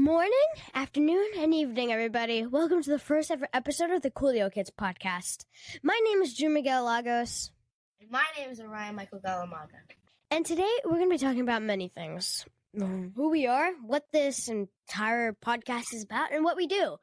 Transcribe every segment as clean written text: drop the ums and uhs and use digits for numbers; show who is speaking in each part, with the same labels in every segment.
Speaker 1: Morning, afternoon, and evening, everybody. Welcome to the first ever episode of the Coolio Kids Podcast. My name is Miguel Lagos.
Speaker 2: And my name is Orion Michael Galamaga.
Speaker 1: And today we're going to be talking about many things. Who we are, what this entire podcast is about, and what we do.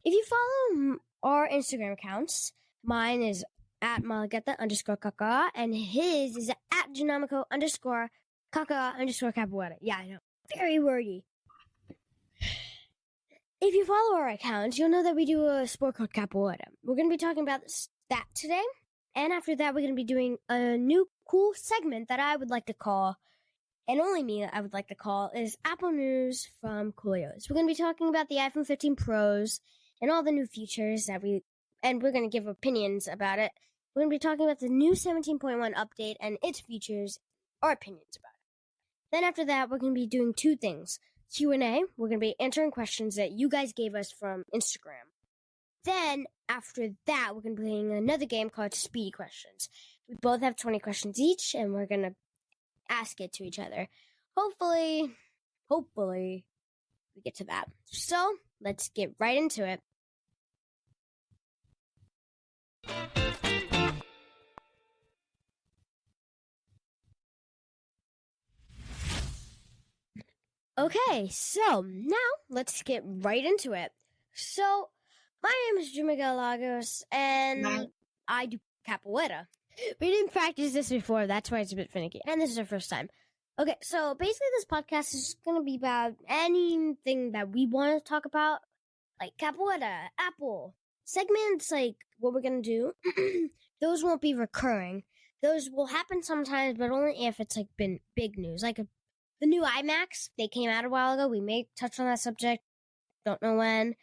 Speaker 1: If you follow our Instagram accounts, mine is at Malageta_Kaka, and his is at Junamico_Kaka_Capoeira. Yeah, I know. Very wordy. If you follow our accounts, you'll know that we do a sport called Capoeira. We're going to be talking about that today. And after that, we're going to be doing a new cool segment that I would like to call, and only me I would like to call, is Apple News from Coolios. We're going to be talking about the iPhone 15 Pros and all the new features and we're going to give opinions about it. We're going to be talking about the new 17.1 update and its features, our opinions about it. Then after that, we're going to be doing two things. Q&A. We're going to be answering questions that you guys gave us from Instagram. Then, after that, we're going to be playing another game called Speedy Questions. We both have 20 questions each, and we're going to ask it to each other. Hopefully, we get to that. So, let's get right into it. Okay, so now let's get right into it. So, my name is Miguel Lagos, and I do Capoeira. We didn't practice this before, that's why it's a bit finicky, and this is our first time. Okay, so basically this podcast is going to be about anything that we want to talk about, like Capoeira, Apple, segments like what we're going to do. Those won't be recurring. Those will happen sometimes, but only if it's like been big news, like the new iMacs, they came out a while ago. We may touch on that subject. Don't know when.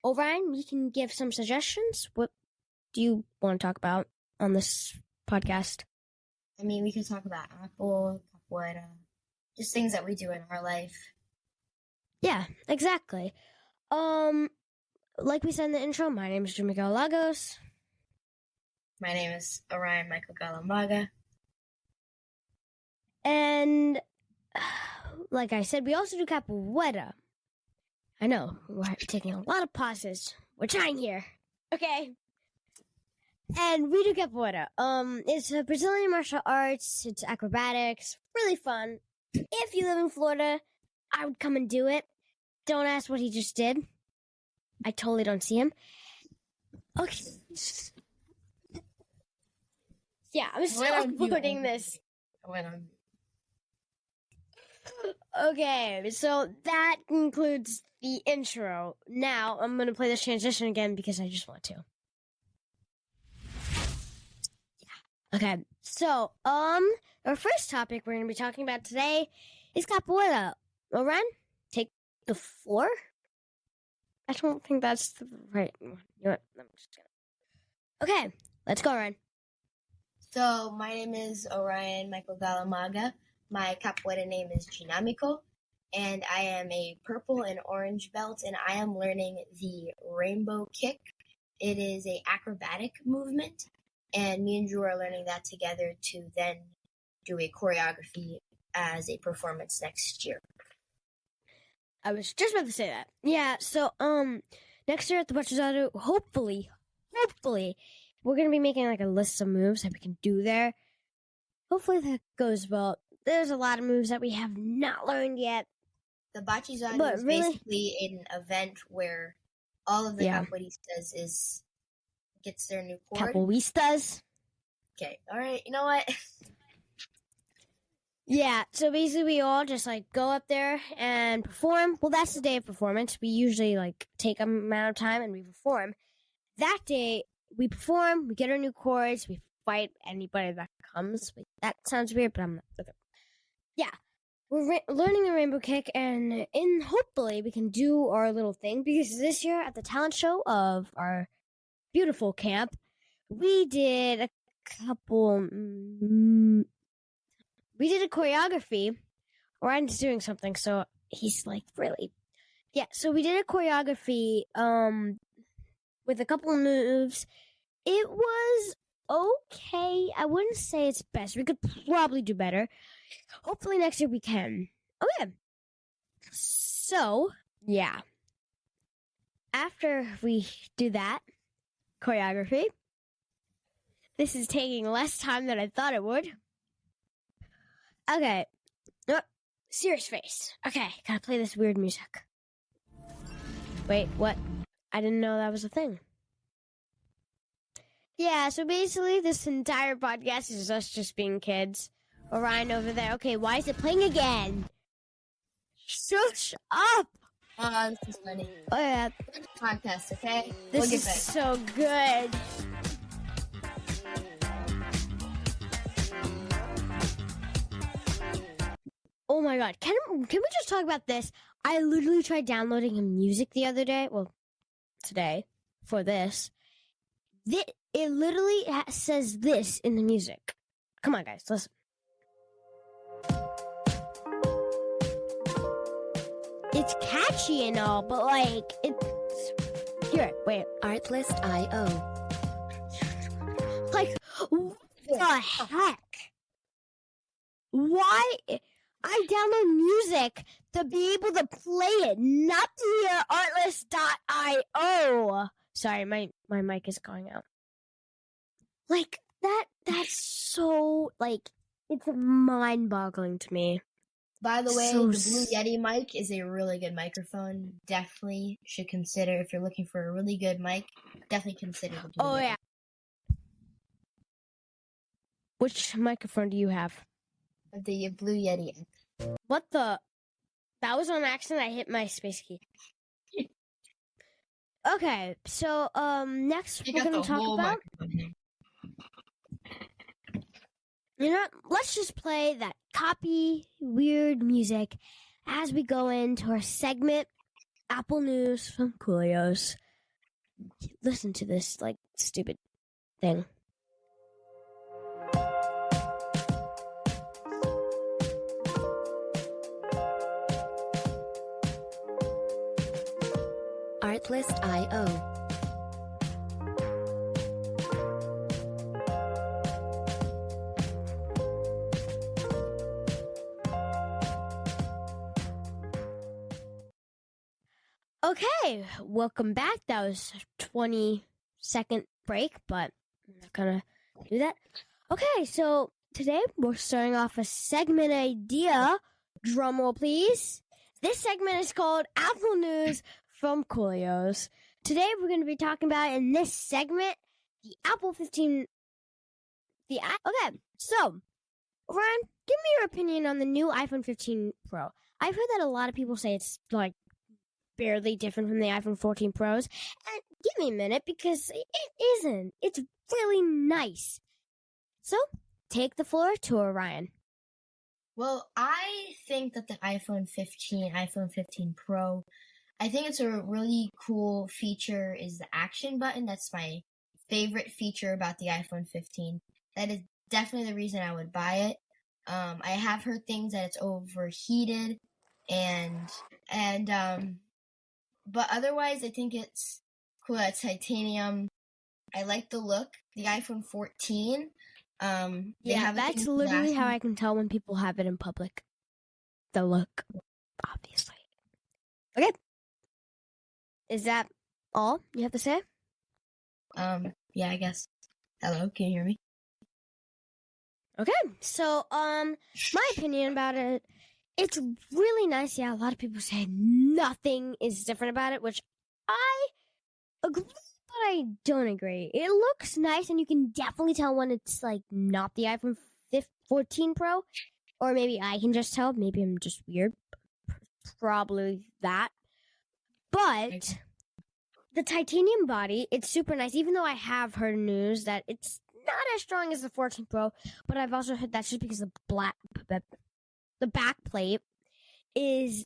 Speaker 1: Orion, you can give some suggestions. What do you want to talk about on this podcast?
Speaker 2: I mean, we could talk about Apple, Capoeira, just things that we do in our life.
Speaker 1: Yeah, exactly. Like we said in the intro, my name is Miguel Lagos.
Speaker 2: My name is Orion Michael Galamaga.
Speaker 1: And like I said, we also do Capoeira. I know, we're taking a lot of pauses. We're trying here. Okay. And we do Capoeira. It's a Brazilian martial arts. It's acrobatics. Really fun. If you live in Florida, I would come and do it. Don't ask what he just did. I totally don't see him. Okay. Yeah, I'm still uploading this. Okay, so that concludes the intro. Now, I'm going to play this transition again because I just want to. Yeah. Okay, so, our first topic we're going to be talking about today is Capoeira. Orion, take the floor. I don't think that's the right one. You know what? I'm just gonna... Okay, let's go, Orion.
Speaker 2: So, my name is Orion Michael Galamaga. My Capoeira name is Junamico, and I am a purple and orange belt, and I am learning the rainbow kick. It is a acrobatic movement, and me and Drew are learning that together to then do a choreography as a performance next year.
Speaker 1: I was just about to say that. Yeah, so, next year at the Bachillerato, hopefully, we're going to be making like a list of moves that we can do there. Hopefully that goes well. There's a lot of moves that we have not learned yet.
Speaker 2: The Bachillerato is basically an event where all of the Capoeiristas gets their new chord.
Speaker 1: Capoeiristas?
Speaker 2: Okay, alright, you know what?
Speaker 1: Yeah, so basically we all just like go up there and perform. Well, that's the day of performance. We usually like take an amount of time and we perform. That day, we perform, we get our new chords, we fight anybody that comes. Wait, that sounds weird, but I'm not. Okay. Yeah, we're learning the rainbow kick, and hopefully we can do our little thing, because this year at the talent show of our beautiful camp, we did a couple... we did a choreography. Ryan's doing something, so he's like, really? Yeah, so we did a choreography with a couple of moves. It was okay. I wouldn't say it's best. We could probably do better. Hopefully next year we can. Okay. So, Yeah. After we do that choreography, this is taking less time than I thought it would. Okay. Oh, serious face. Okay, gotta play this weird music. Wait, what? I didn't know that was a thing. Yeah, so basically this entire podcast is us just being kids. Orion over there. Okay, why is it playing again? Shush up!
Speaker 2: This is funny.
Speaker 1: Oh, yeah.
Speaker 2: Contest, okay?
Speaker 1: This is so good. Oh my god. Can we just talk about this? I literally tried downloading music the other day. Well, today. For this. It literally says this in the music. Come on, guys. Listen. It's catchy and all, but like, it's... Here, wait.
Speaker 3: Artlist.io.
Speaker 1: Like, what the heck? Why? I download music to be able to play it, not via Artlist.io. Sorry, my mic is going out. Like, that's so, like, it's mind-boggling to me.
Speaker 2: By the way, the Blue Yeti mic is a really good microphone. Definitely should consider, if you're looking for a really good mic, definitely consider the Blue Yeti.
Speaker 1: Yeah. Which microphone do you have?
Speaker 2: The Blue Yeti.
Speaker 1: What the? That was on accident. I hit my space key. Okay, so next we're gonna talk about. Let's just play that copy weird music as we go into our segment, Apple News from Coolios. Listen to this, like, stupid thing.
Speaker 3: Artlist.io.
Speaker 1: Okay, welcome back. That was a 20-second break, but I'm not gonna do that. Okay, so today we're starting off a segment idea. Drumroll, please. This segment is called Apple News from Coolios. Today we're going to be talking about, in this segment, the Apple 15... Okay, so, Ryan, give me your opinion on the new iPhone 15 Pro. I've heard that a lot of people say it's, like, barely different from the iPhone 14 Pros. And give me a minute, because it isn't. It's really nice. So, take the floor to Orion.
Speaker 2: Well, I think that the iPhone 15 Pro, I think it's a really cool feature is the action button. That's my favorite feature about the iPhone 15. That is definitely the reason I would buy it. I have heard things that it's overheated but otherwise I think it's cool. It's titanium. I like the look. The iPhone 14,
Speaker 1: that's literally how I can tell when people have it in public. The look, obviously. Okay. Is that all you have to say?
Speaker 2: Yeah, I guess. Hello, can you hear me?
Speaker 1: Okay, so, my opinion about it, it's really nice. Yeah, a lot of people say nothing is different about it, which I agree, but I don't agree. It looks nice, and you can definitely tell when it's, like, not the iPhone 14 Pro, or maybe I can just tell. Maybe I'm just weird. Probably that. But the titanium body, it's super nice, even though I have heard news that it's not as strong as the 14 Pro, but I've also heard that's just because the back plate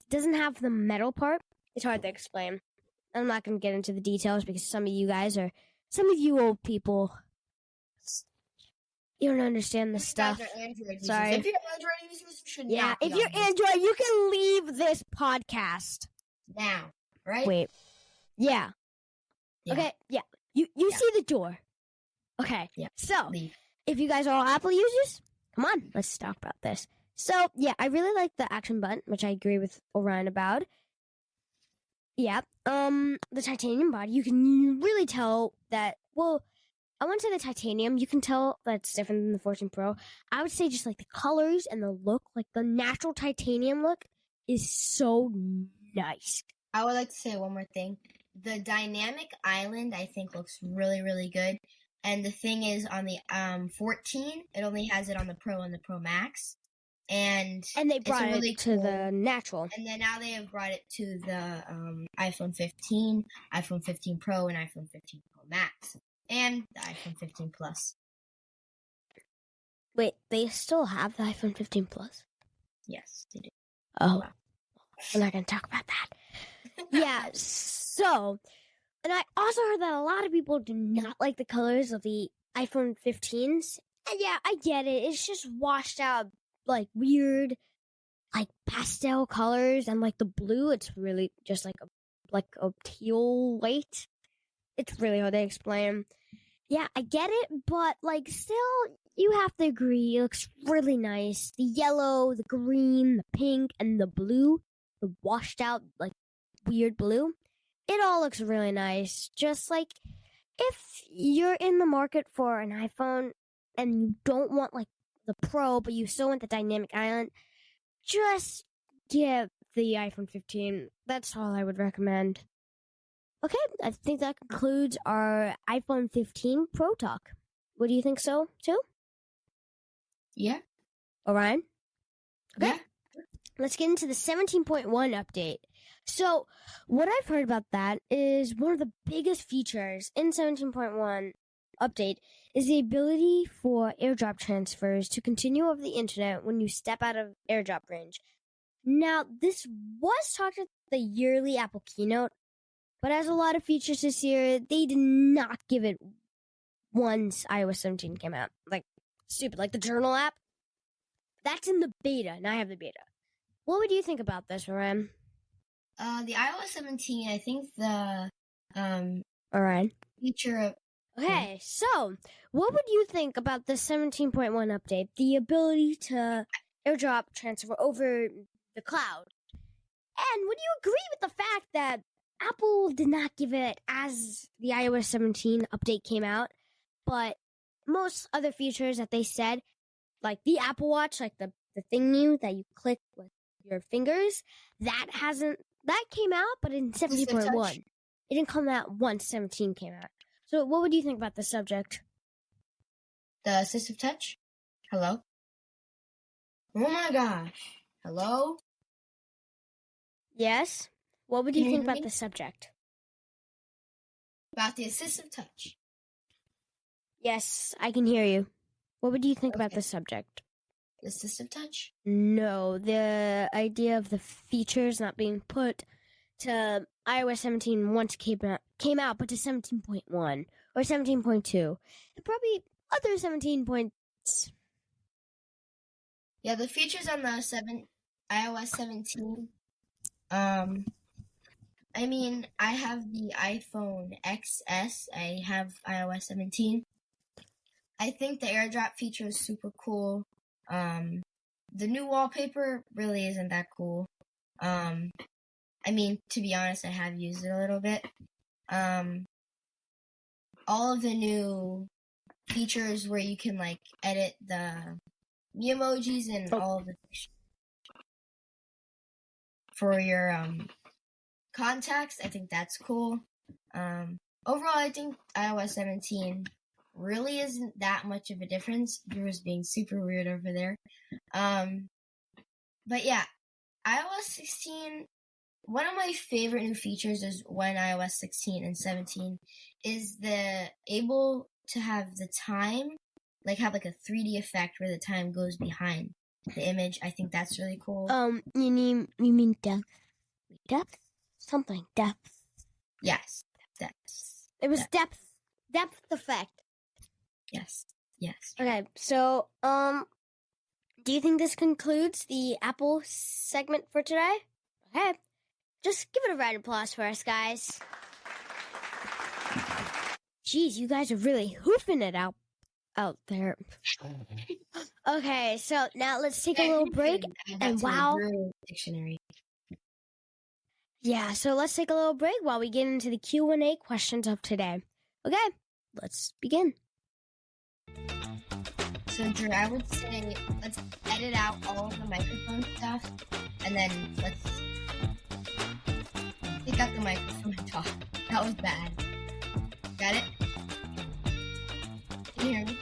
Speaker 1: doesn't have the metal part. It's hard to explain. I'm not going to get into the details because some of you old people, you don't understand this stuff. Sorry.
Speaker 2: If you're Android users, you should
Speaker 1: Yeah, if you're Android, you can leave this podcast.
Speaker 2: Now, right?
Speaker 1: Wait. Yeah. Okay, yeah. You see the door. Okay.
Speaker 2: Yeah.
Speaker 1: So,
Speaker 2: Leave.
Speaker 1: if you guys are all Apple users, come on, let's talk about this. So, yeah, I really like the action button, which I agree with Orion about. Yeah. The titanium body, you can really tell that. Well, I wouldn't say the titanium. You can tell that's different than the 14 Pro. I would say just like the colors and the look, like the natural titanium look, is so nice.
Speaker 2: I would like to say one more thing. The dynamic island, I think, looks really, really good. And the thing is, on the 14, it only has it on the Pro and the Pro Max. And
Speaker 1: they brought
Speaker 2: it's really
Speaker 1: it to the natural.
Speaker 2: And then now they have brought it to the iPhone 15, iPhone 15 Pro, and iPhone 15 Pro Max, and the iPhone 15 Plus.
Speaker 1: Wait, they still have the iPhone 15 Plus?
Speaker 2: Yes, they do.
Speaker 1: Oh, wow. We're not going to talk about that. Yeah, so, and I also heard that a lot of people do not like the colors of the iPhone 15s. And yeah, I get it. It's just washed out, like, weird, like, pastel colors. And, like, the blue, it's really just like a teal white. It's really hard to explain. Yeah, I get it, but, like, still, you have to agree. It looks really nice. The yellow, the green, the pink, and the blue, the washed out, like, weird blue. It all looks really nice. Just like if you're in the market for an iPhone and you don't want like the Pro, but you still want the dynamic island, just get the iPhone 15. That's all I would recommend. Okay, I think that concludes our iPhone 15 Pro talk. What do you think so, too?
Speaker 2: Yeah.
Speaker 1: Orion? Okay.
Speaker 2: Yeah.
Speaker 1: Let's get into the 17.1 update. So, what I've heard about that is one of the biggest features in 17.1 update is the ability for airdrop transfers to continue over the internet when you step out of airdrop range. Now, this was talked at the yearly Apple keynote, but as a lot of features this year, they did not give it once iOS 17 came out. Like, stupid. Like the journal app, that's in the beta, and I have the beta. What would you think about this, Orion?
Speaker 2: The iOS 17, I think the
Speaker 1: Orion.
Speaker 2: feature of
Speaker 1: Okay, so what would you think about the 17.1 update? The ability to airdrop transfer over the cloud. And would you agree with the fact that Apple did not give it as the iOS 17 update came out, but most other features that they said, like the Apple Watch, like the thingy that you click with your fingers, that came out, but in 17.1. It didn't come out once 17 came out. So what would you think about the subject?
Speaker 2: the assistive touch. Hello? Oh my gosh. Hello?
Speaker 1: Yes? What would you
Speaker 2: Can you
Speaker 1: think
Speaker 2: hear
Speaker 1: about
Speaker 2: me?
Speaker 1: the subject?
Speaker 2: About the assistive touch.
Speaker 1: Yes, I can hear you. What would you think about
Speaker 2: Okay.
Speaker 1: the subject?
Speaker 2: The assistive touch?
Speaker 1: No, the idea of the features not being put to iOS 17 once it came out, but to 17.1 or 17.2. And probably other 17 points.
Speaker 2: Yeah, the features on the iOS 17. I mean, I have the iPhone XS. I have iOS 17. I think the AirDrop feature is super cool. The new wallpaper really isn't that cool. I mean, to be honest, I have used it a little bit. All of the new features where you can like edit the emojis and all of the for your contacts, I think that's cool. Overall, I think iOS 17 really isn't that much of a difference. Viewers being super weird over there. But yeah, iOS 16, one of my favorite new features is when iOS 16 and 17 is the able to have the time, like have like a 3D effect where the time goes behind the image. I think that's really cool.
Speaker 1: You mean depth? Depth? Something. Depth.
Speaker 2: Yes, that's
Speaker 1: It was depth effect.
Speaker 2: yes.
Speaker 1: Okay, so, do you think this concludes the Apple segment for today? Okay, just give it a round of applause for us, guys. Jeez, you guys are really hoofing it out there. Okay, so now let's take a little break. And wow.
Speaker 2: Dictionary.
Speaker 1: Yeah, so let's take a little break while we get into the Q&A questions of today. Okay, let's begin.
Speaker 2: So, Drew, I would say let's edit out all of the microphone stuff, and then let's take out the microphone talk. That was bad. Got it? Can you hear me?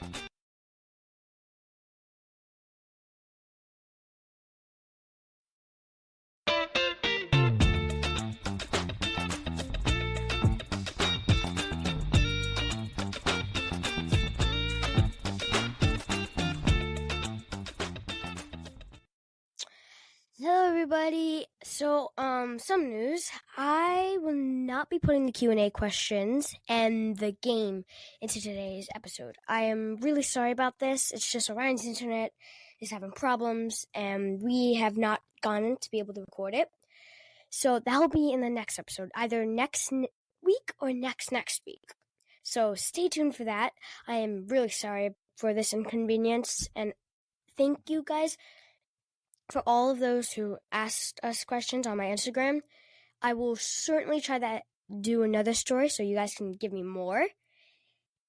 Speaker 1: Hello, everybody. So, some news. I will not be putting the Q&A questions and the game into today's episode. I am really sorry about this. It's just Orion's internet is having problems, and we have not gone to be able to record it. So that'll be in the next episode, either next week or next week. So stay tuned for that. I am really sorry for this inconvenience, and thank you guys for all of those who asked us questions on my Instagram. I will certainly try to do another story so you guys can give me more.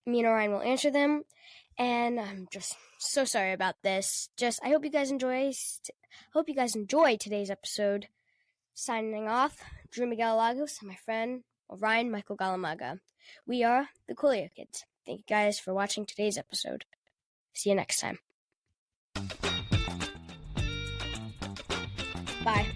Speaker 1: Me and Orion will answer them. And I'm just so sorry about this. I hope you guys enjoy today's episode. Signing off, Drew Miguel Lagos and my friend Orion Michael Galamaga. We are the Coolio Kids. Thank you guys for watching today's episode. See you next time. Bye.